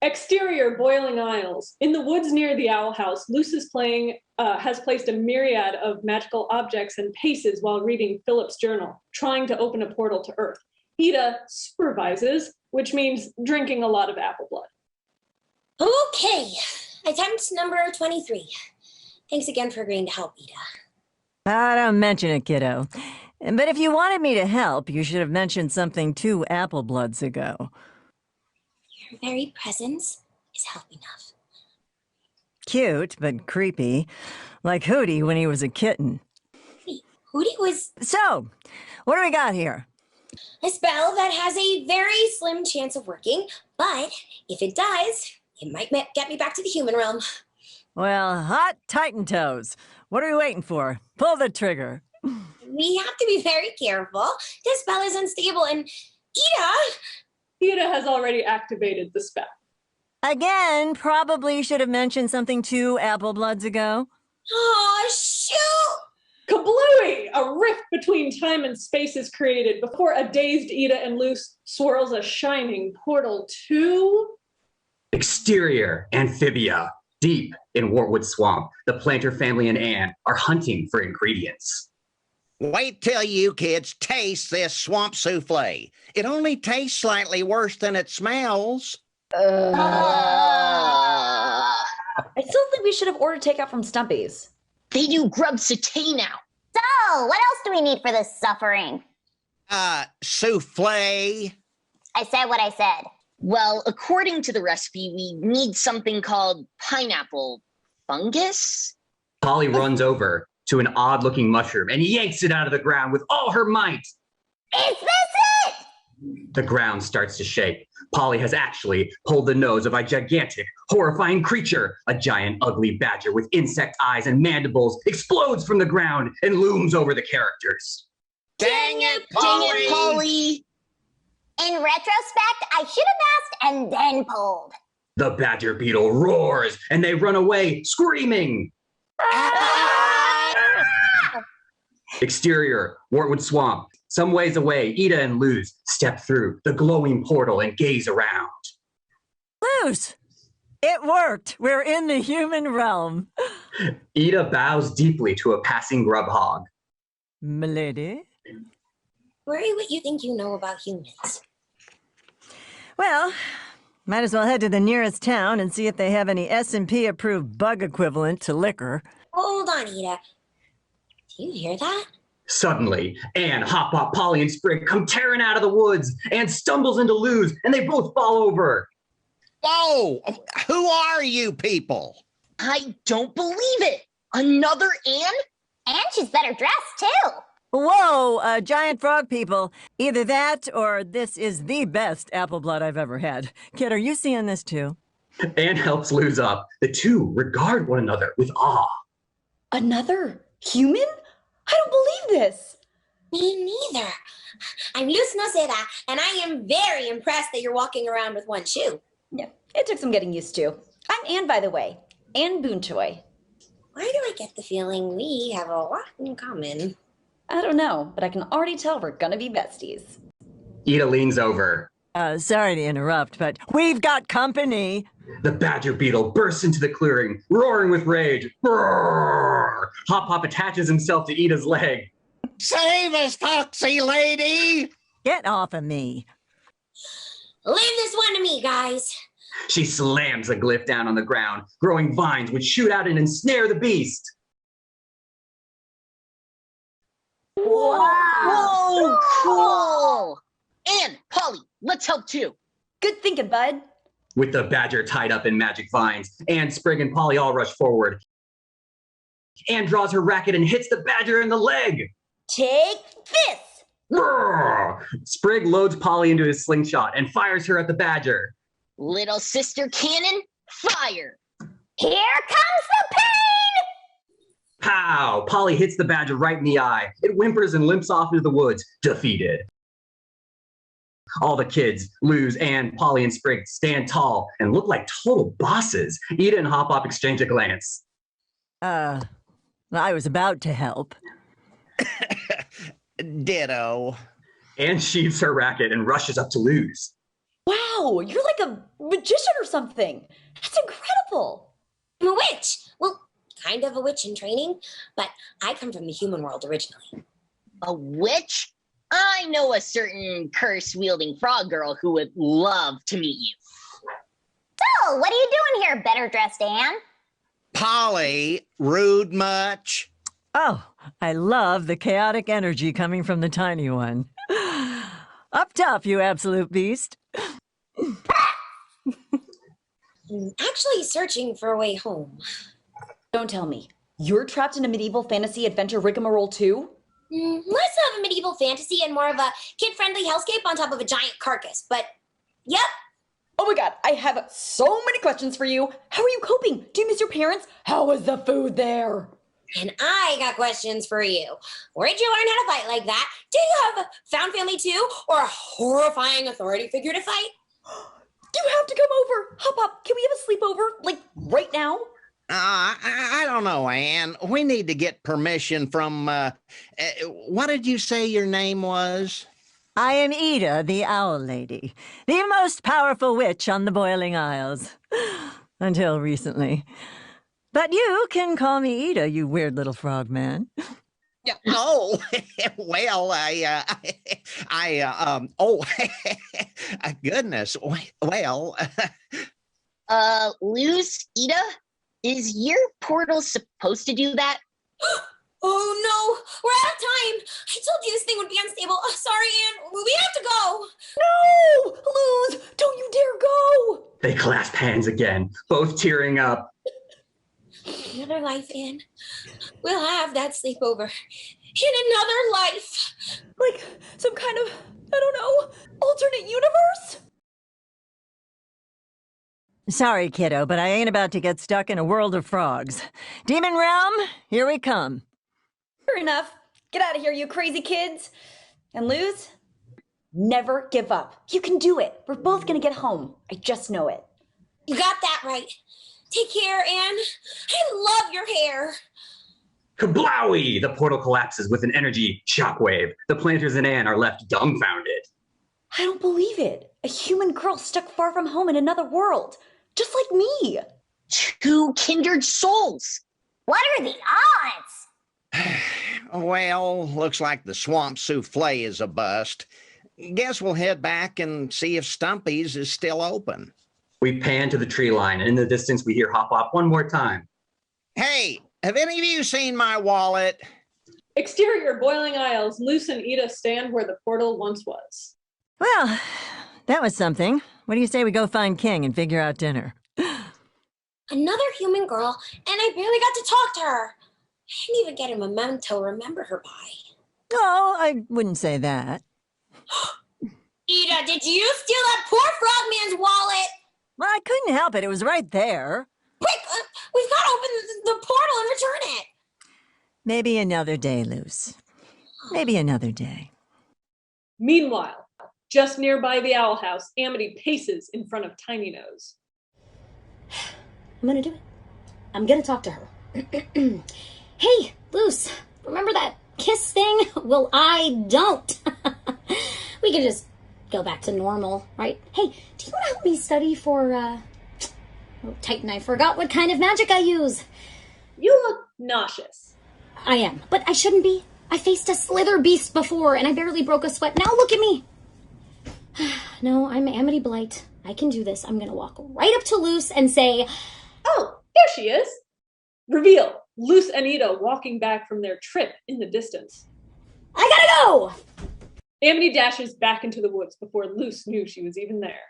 Exterior, boiling aisles. In the woods near the owl house, Luce has placed a myriad of magical objects and paces while reading Philip's journal, trying to open a portal to Earth. Ida supervises, which means drinking a lot of apple blood. Okay, attempt number 23. Thanks again for agreeing to help, Ida. Don't mention it, kiddo. But if you wanted me to help, you should have mentioned something 2 apple bloods ago. Your very presence is help enough. Cute, but creepy. Like Hootie when he was a kitten. Wait, Hootie was... So, what do we got here? A spell that has a very slim chance of working, but if it does, it might get me back to the human realm. Well, hot Titan toes. What are we waiting for? Pull the trigger. We have to be very careful. This spell is unstable, and Ida has already activated the spell. Again, probably should have mentioned something 2 apple bloods ago. Oh, shoot! Kablooey! A rift between time and space is created before a dazed Ida and Luce swirls a shining portal to... Exterior, Amphibia. Deep in Wartwood Swamp, the planter family and Anne are hunting for ingredients. Wait till you kids taste this swamp souffle. It only tastes slightly worse than it smells. I still think we should have ordered takeout from Stumpy's. They do grub satay now. So, what else do we need for this suffering? Souffle. I said what I said. Well, according to the recipe, we need something called pineapple fungus. Polly runs over to an odd-looking mushroom and yanks it out of the ground with all her might. Is this it? The ground starts to shake. Polly has actually pulled the nose of a gigantic, horrifying creature. A giant, ugly badger with insect eyes and mandibles explodes from the ground and looms over the characters. Dang it, Dang it, Polly! In retrospect, I should have asked and then pulled. The badger beetle roars and they run away, screaming. Exterior, Wartwood Swamp. Some ways away, Ida and Luz step through the glowing portal and gaze around. Luz! It worked! We're in the human realm. Ida bows deeply to a passing grub hog. Milady? Worry what you think you know about humans. Well, might as well head to the nearest town and see if they have any S&P approved bug equivalent to liquor. Hold on, Ida. Do you hear that? Suddenly, Anne, Hop Pop, Polly, and Sprig come tearing out of the woods. Anne stumbles into Luz, and they both fall over. Whoa! Who are you people? I don't believe it. Another Anne? And she's better dressed, too. Whoa, giant frog people. Either that or this is the best apple blood I've ever had. Kid, are you seeing this too? Anne helps Luz up. The two regard one another with awe. Another human? I don't believe this. Me neither. I'm Luz Noceda, and I am very impressed that you're walking around with one shoe. Yeah, it took some getting used to. I'm Anne, by the way. Anne Boonchoy. Why do I get the feeling we have a lot in common? I don't know, but I can already tell we're gonna be besties. Ida leans over. Sorry to interrupt, but we've got company. The badger beetle bursts into the clearing, roaring with rage. Roar! Hop Hop attaches himself to Ida's leg. Save us, Foxy Lady! Get off of me. Leave this one to me, guys. She slams the glyph down on the ground. Growing vines would shoot out and ensnare the beast. Whoa, cool! Anne, Polly, let's help too. Good thinking, bud. With the badger tied up in magic vines, Anne, Sprig, and Polly all rush forward. Anne draws her racket and hits the badger in the leg. Take this! Roar! Sprig loads Polly into his slingshot and fires her at the badger. Little sister cannon, fire! Here comes the pain! Pow! Polly hits the badger right in the eye. It whimpers and limps off into the woods, defeated. All the kids, Luz, Anne, Polly, and Sprig, stand tall and look like total bosses. Ida and Hop Hop exchange a glance. I was about to help. Ditto. Anne sheaves her racket and rushes up to Luz. Wow, you're like a magician or something. That's incredible. I'm a witch. Well, kind of a witch in training, but I come from the human world originally. A witch? I know a certain curse-wielding frog girl who would love to meet you. So, what are you doing here, better dressed Anne? Polly, rude much? Oh, I love the chaotic energy coming from the tiny one. Up top, you absolute beast. I'm actually searching for a way home. Don't tell me. You're trapped in a medieval fantasy adventure rigmarole too? Less of a medieval fantasy and more of a kid-friendly hellscape on top of a giant carcass, but yep. Oh my god, I have so many questions for you. How are you coping? Do you miss your parents? How is the food there? And I got questions for you. Where'd you learn how to fight like that? Do you have a found family too? Or a horrifying authority figure to fight? You have to come over. Hop up. Can we have a sleepover? Like, right now? I don't know, Anne. We need to get permission from, what did you say your name was? I am Ida, the Owl Lady, the most powerful witch on the Boiling Isles. Until recently. But you can call me Ida, you weird little frog man. Yeah. Oh, well, goodness. Well, Luz, Ida, is your portal supposed to do that? Oh no, we're out of time. I told you this thing would be unstable. Oh, sorry, Anne. We have to go. No! Luz, don't you dare go! They clasp hands again, both tearing up. Another life, Anne. We'll have that sleepover. In another life. Like some kind of, I don't know, alternate universe? Sorry, kiddo, but I ain't about to get stuck in a world of frogs. Demon Realm, here we come. Fair enough. Get out of here, you crazy kids. And Luz, never give up. You can do it. We're both gonna get home. I just know it. You got that right. Take care, Anne. I love your hair. Kablowie! The portal collapses with an energy shockwave. The planters and Anne are left dumbfounded. I don't believe it. A human girl stuck far from home in another world. Just like me. Two kindred souls. What are the odds? well, looks like the swamp souffle is a bust. Guess we'll head back and see if Stumpy's is still open. We pan to the tree line, and in the distance we hear Hop Hop one more time. Hey, have any of you seen my wallet? Exterior Boiling Isles, Luz and Ida stand where the portal once was. Well, that was something. What do you say we go find King and figure out dinner? Another human girl, and I barely got to talk to her. I didn't even get a memento to remember her by. Oh, I wouldn't say that. Ida, did you steal that poor frogman's wallet? Well, I couldn't help it. It was right there. Quick, we've got to open the portal and return it. Maybe another day, Luz. Maybe another day. Meanwhile, just nearby the owl house, Amity paces in front of Tiny Nose. I'm gonna do it. I'm gonna talk to her. Hey, Luz, remember that kiss thing? Well, I don't. We can just go back to normal, right? Hey, do you want to help me study for, oh, Titan, I forgot what kind of magic I use. You look nauseous. I am, but I shouldn't be. I faced a slither beast before, and I barely broke a sweat. Now look at me. No, I'm Amity Blight. I can do this. I'm gonna walk right up to Luz and say, oh, there she is. Reveal, Luz and Ida walking back from their trip in the distance. I gotta go! Amity dashes back into the woods before Luz knew she was even there.